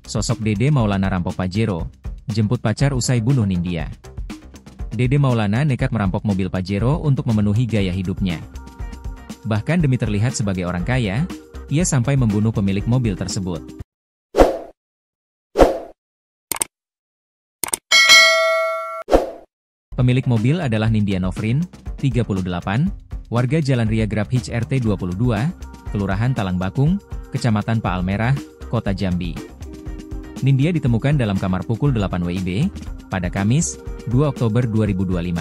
Sosok Dede Maulana rampok Pajero, jemput pacar usai bunuh Nindya. Dede Maulana nekat merampok mobil Pajero untuk memenuhi gaya hidupnya. Bahkan demi terlihat sebagai orang kaya, ia sampai membunuh pemilik mobil tersebut. Pemilik mobil adalah Nindya Nofrin, 38, warga Jalan Ria Grab Hitch RT 22, Kelurahan Talang Bakung, Kecamatan Paalmerah, Kota Jambi. Nindya ditemukan dalam kamar pukul 8 WIB, pada Kamis, 2 Oktober 2025.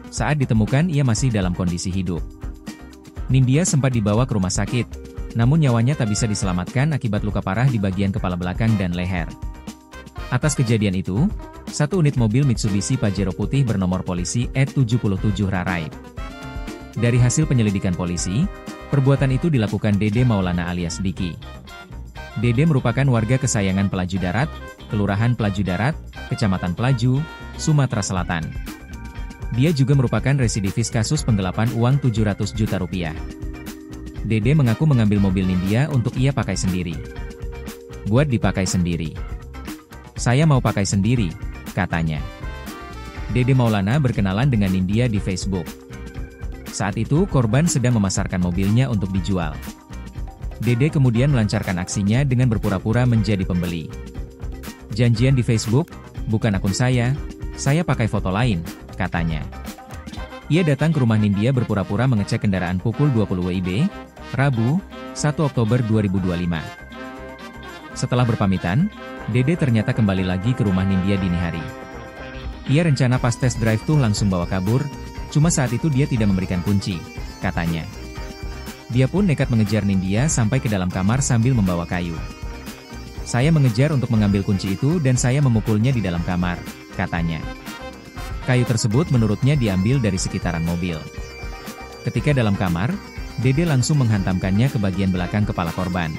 Saat ditemukan ia masih dalam kondisi hidup. Nindya sempat dibawa ke rumah sakit, namun nyawanya tak bisa diselamatkan akibat luka parah di bagian kepala belakang dan leher. Atas kejadian itu, satu unit mobil Mitsubishi Pajero putih bernomor polisi E77 Rarai. Dari hasil penyelidikan polisi, perbuatan itu dilakukan Dede Maulana alias Diki. Dede merupakan warga kesayangan Pelaju Darat, Kelurahan Pelaju Darat, Kecamatan Pelaju, Sumatera Selatan. Dia juga merupakan residivis kasus penggelapan uang 700 juta rupiah. Dede mengaku mengambil mobil Nindya untuk ia pakai sendiri. Buat dipakai sendiri. Saya mau pakai sendiri, katanya. Dede Maulana berkenalan dengan Nindya di Facebook. Saat itu korban sedang memasarkan mobilnya untuk dijual. Dede kemudian melancarkan aksinya dengan berpura-pura menjadi pembeli. Janjian di Facebook, bukan akun saya pakai foto lain, katanya. Ia datang ke rumah Nindya berpura-pura mengecek kendaraan pukul 20 WIB, Rabu, 1 Oktober 2025. Setelah berpamitan, Dede ternyata kembali lagi ke rumah Nindya dini hari. Ia rencana pas tes drive tuh langsung bawa kabur, cuma saat itu dia tidak memberikan kunci, katanya. Dia pun nekat mengejar Nindya sampai ke dalam kamar sambil membawa kayu. Saya mengejar untuk mengambil kunci itu dan saya memukulnya di dalam kamar, katanya. Kayu tersebut menurutnya diambil dari sekitaran mobil. Ketika dalam kamar, Dede langsung menghantamkannya ke bagian belakang kepala korban.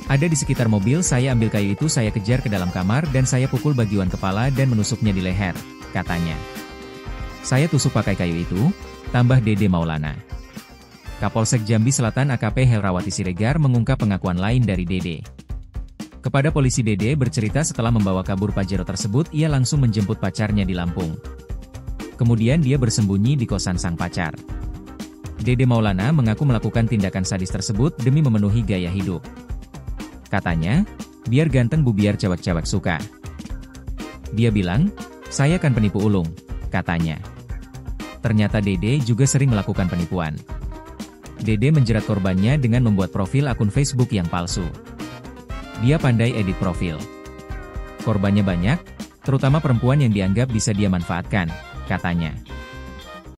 Ada di sekitar mobil, saya ambil kayu itu, saya kejar ke dalam kamar dan saya pukul bagian kepala dan menusuknya di leher, katanya. Saya tusuk pakai kayu itu, tambah Dede Maulana. Kapolsek Jambi Selatan AKP Helrawati Siregar mengungkap pengakuan lain dari Dede. Kepada polisi, Dede bercerita setelah membawa kabur Pajero tersebut ia langsung menjemput pacarnya di Lampung. Kemudian dia bersembunyi di kosan sang pacar. Dede Maulana mengaku melakukan tindakan sadis tersebut demi memenuhi gaya hidup. Katanya, biar ganteng bu biar cewek-cewek suka. Dia bilang, saya kan penipu ulung, katanya. Ternyata Dede juga sering melakukan penipuan. Dede menjerat korbannya dengan membuat profil akun Facebook yang palsu. Dia pandai edit profil. Korbannya banyak, terutama perempuan yang dianggap bisa dia manfaatkan, katanya.